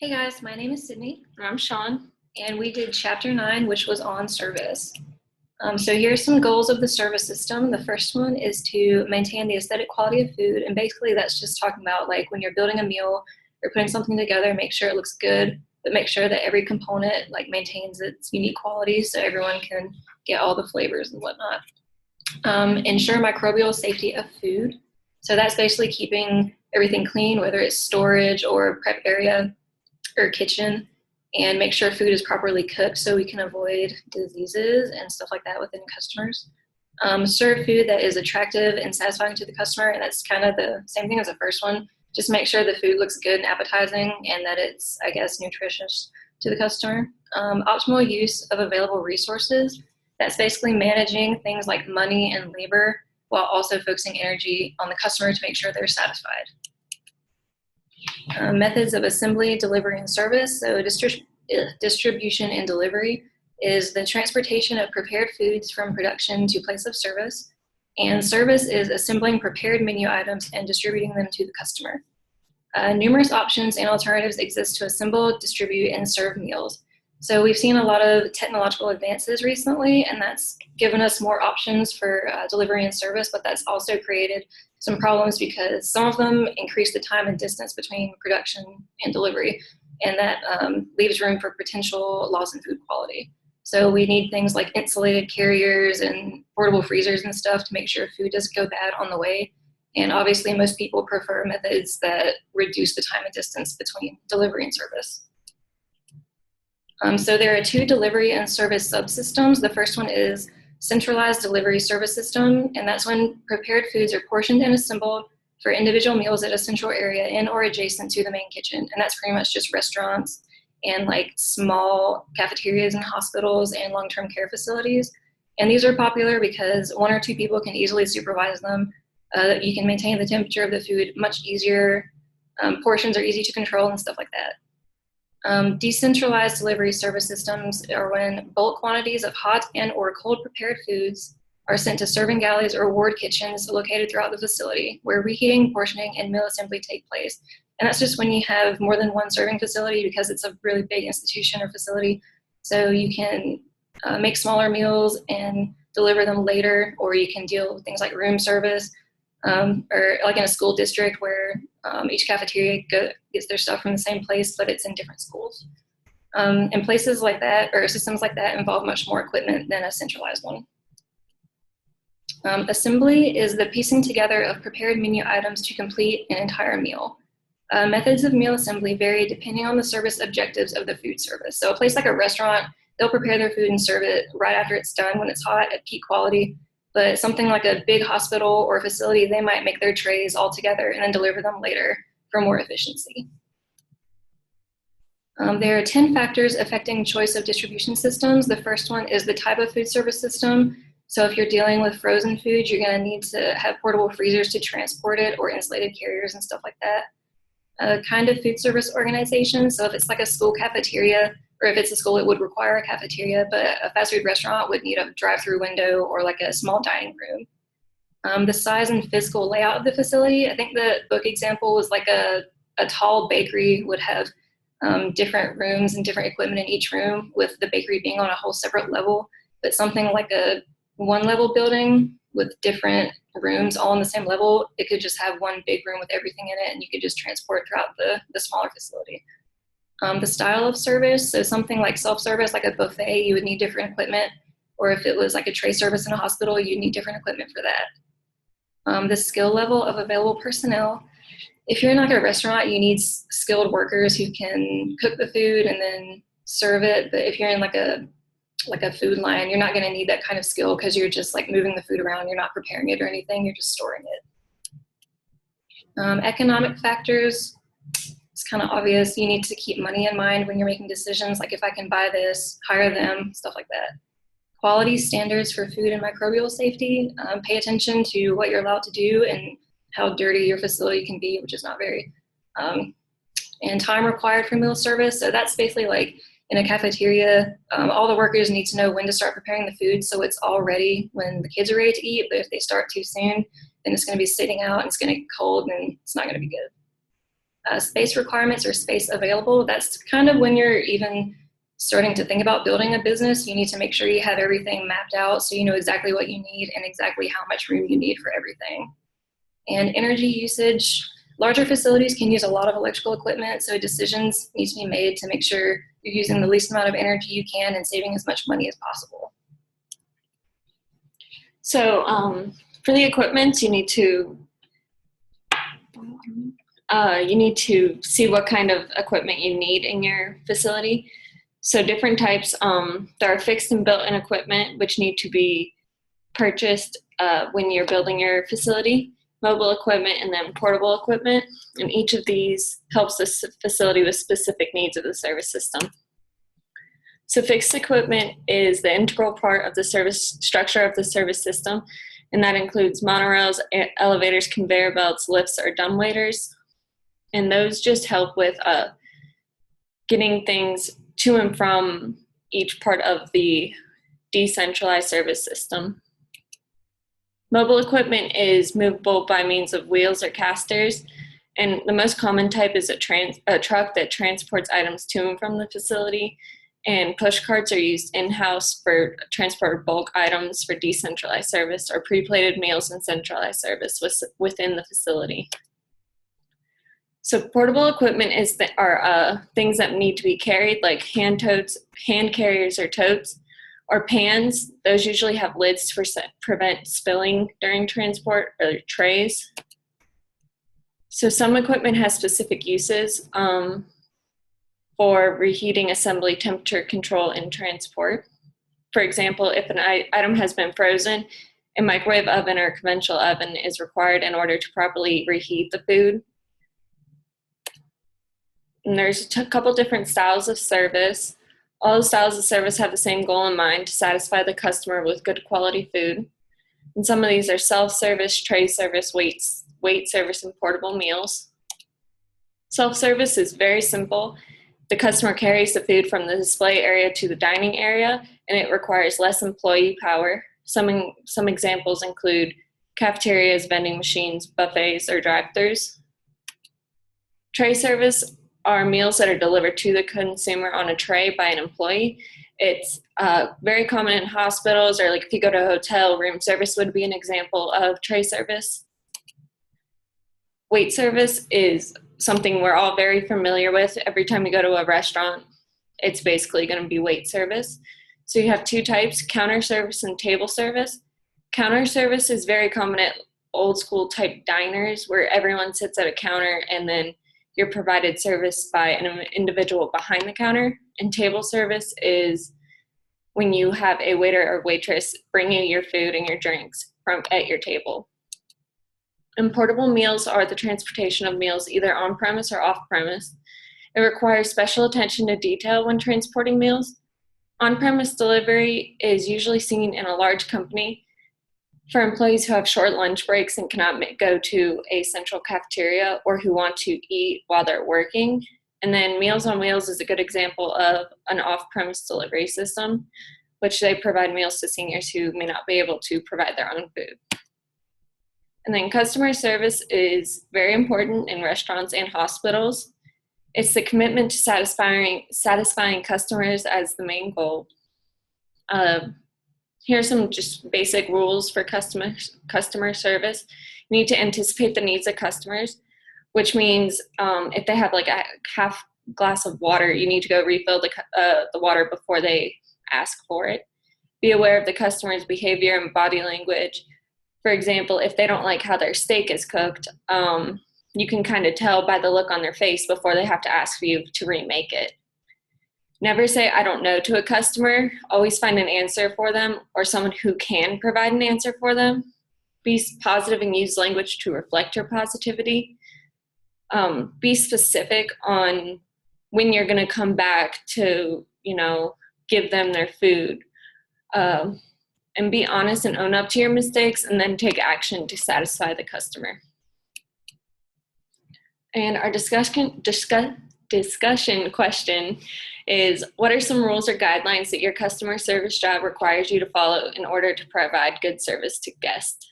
Hey guys, my name is Sydney, I'm Sean. and we did Chapter 9, which was on service. So here are some goals of the service system. The first one is to maintain the aesthetic quality of food, and basically that's just talking about like when you're building a meal or putting something together, make sure it looks good, but make sure that every component like maintains its unique quality so everyone can get all the flavors and whatnot. Ensure microbial safety of food. So that's basically keeping everything clean, whether it's storage or prep area or kitchen, and make sure food is properly cooked so we can avoid diseases and stuff like that within customers. Serve food that is attractive and satisfying to the customer, and that's kind of the same thing as the first one. Just make sure the food looks good and appetizing and that it's, I guess, nutritious to the customer. Optimal use of available resources. That's basically managing things like money and labor while also focusing energy on the customer to make sure they're satisfied. Methods of assembly, delivery, and service. So distribution and delivery is the transportation of prepared foods from production to place of service. And service is assembling prepared menu items and distributing them to the customer. Numerous options and alternatives exist to assemble, distribute, and serve meals. So we've seen a lot of technological advances recently, and that's given us more options for delivery and service, but that's also created some problems because some of them increase the time and distance between production and delivery, and that leaves room for potential loss in food quality. So we need things like insulated carriers and portable freezers and stuff to make sure food doesn't go bad on the way. And obviously most people prefer methods that reduce the time and distance between delivery and service. So there are two delivery and service subsystems. The first one is centralized delivery service system, and that's when prepared foods are portioned and assembled for individual meals at a central area in or adjacent to the main kitchen. And that's pretty much just restaurants and like small cafeterias and hospitals and long-term care facilities. And these are popular because one or two people can easily supervise them. You can maintain the temperature of the food much easier. Portions are easy to control and stuff like that. Decentralized delivery service systems are when bulk quantities of hot and or cold prepared foods are sent to serving galleys or ward kitchens located throughout the facility where reheating, portioning, and meal assembly take place. And that's just when you have more than one serving facility because it's a really big institution or facility. So you can make smaller meals and deliver them later, or you can deal with things like room service, or like in a school district where each cafeteria gets their stuff from the same place, but it's in different schools. And places like that, or systems like that, involve much more equipment than a centralized one. Assembly is the piecing together of prepared menu items to complete an entire meal. Methods of meal assembly vary depending on the service objectives of the food service. So a place like a restaurant, they'll prepare their food and serve it right after it's done when it's hot at peak quality. But something like a big hospital or facility, they might make their trays all together and then deliver them later for more efficiency. There are 10 factors affecting choice of distribution systems. The first one is the type of food service system. So if you're dealing with frozen food, you're going to need to have portable freezers to transport it or insulated carriers and stuff like that. Kind of food service organization. So if it's like a school cafeteria, or if it's a school, it would require a cafeteria, but a fast food restaurant would need a drive-through window or like a small dining room. The size and physical layout of the facility. I think the book example was like a tall bakery would have different rooms and different equipment in each room, with the bakery being on a whole separate level. But something like a one-level building with different rooms all on the same level, it could just have one big room with everything in it, and you could just transport throughout the smaller facility. The style of service, so something like self-service, like a buffet, you would need different equipment, or if it was like a tray service in a hospital, you'd need different equipment for that. The skill level of available personnel. If you're in like a restaurant, you need skilled workers who can cook the food and then serve it, but if you're in like a food line, you're not going to need that kind of skill because you're just like moving the food around, you're not preparing it or anything, you're just storing it. Economic factors. It's kind of obvious. You need to keep money in mind when you're making decisions, like if I can buy this, hire them, stuff like that. Quality standards for food and microbial safety. Pay attention to what you're allowed to do and how dirty your facility can be, which is not very. And time required for meal service. So that's basically like in a cafeteria, all the workers need to know when to start preparing the food so it's all ready when the kids are ready to eat. But if they start too soon, then it's going to be sitting out and it's going to get cold and it's not going to be good. space requirements or space available. That's kind of when you're even starting to think about building a business. You need to make sure you have everything mapped out so you know exactly what you need and exactly how much room you need for everything. And energy usage, larger facilities can use a lot of electrical equipment, so decisions need to be made to make sure you're using the least amount of energy you can and saving as much money as possible. So for the equipment, you need to see what kind of equipment you need in your facility. So different types, there are fixed and built-in equipment, which need to be purchased when you're building your facility, mobile equipment, and then portable equipment. And each of these helps the facility with specific needs of the service system. So fixed equipment is the integral part of the service structure of the service system, and that includes monorails, elevators, conveyor belts, lifts, or dumbwaiters. And those just help with getting things to and from each part of the decentralized service system. Mobile equipment is movable by means of wheels or casters, and the most common type is a truck that transports items to and from the facility, and push carts are used in-house for transport of bulk items for decentralized service, or pre-plated meals and centralized service within the facility. So portable equipment are things that need to be carried, like hand totes, hand carriers or totes, or pans. Those usually have lids to prevent spilling during transport, or trays. So some equipment has specific uses for reheating, assembly, temperature control, and transport. For example, if an item has been frozen, a microwave oven or conventional oven is required in order to properly reheat the food. And there's a couple different styles of service. All the styles of service have the same goal in mind: to satisfy the customer with good quality food. And some of these are self-service, tray service, wait service, and portable meals. Self-service is very simple. The customer carries the food from the display area to the dining area, and it requires less employee power. Some examples include cafeterias, vending machines, buffets, or drive-thrus. Tray service are meals that are delivered to the consumer on a tray by an employee. It's very common in hospitals, or like if you go to a hotel, room service would be an example of tray service. Wait service is something we're all very familiar with. Every time you go to a restaurant, it's basically going to be wait service. So you have two types: counter service and table service. Counter service is very common at old school type diners, where everyone sits at a counter and then you're provided service by an individual behind the counter. And table service is when you have a waiter or waitress bring you your food and your drinks at your table. And portable meals are the transportation of meals either on-premise or off-premise. It requires special attention to detail when transporting meals. On-premise delivery is usually seen in a large company for employees who have short lunch breaks and cannot go to a central cafeteria, or who want to eat while they're working. And then Meals on Wheels is a good example of an off-premise delivery system, which they provide meals to seniors who may not be able to provide their own food. And then customer service is very important in restaurants and hospitals. It's the commitment to satisfying customers as the main goal. Here are some just basic rules for customer service. You need to anticipate the needs of customers, which means if they have like a half glass of water, you need to go refill the water before they ask for it. Be aware of the customer's behavior and body language. For example, if they don't like how their steak is cooked, you can kind of tell by the look on their face before they have to ask for you to remake it. Never say "I don't know" to a customer. Always find an answer for them, or someone who can provide an answer for them. Be positive and use language to reflect your positivity. Be specific on when you're going to come back to, give them their food. And be honest and own up to your mistakes, and then take action to satisfy the customer. And our discussion question is: what are some rules or guidelines that your customer service job requires you to follow in order to provide good service to guests?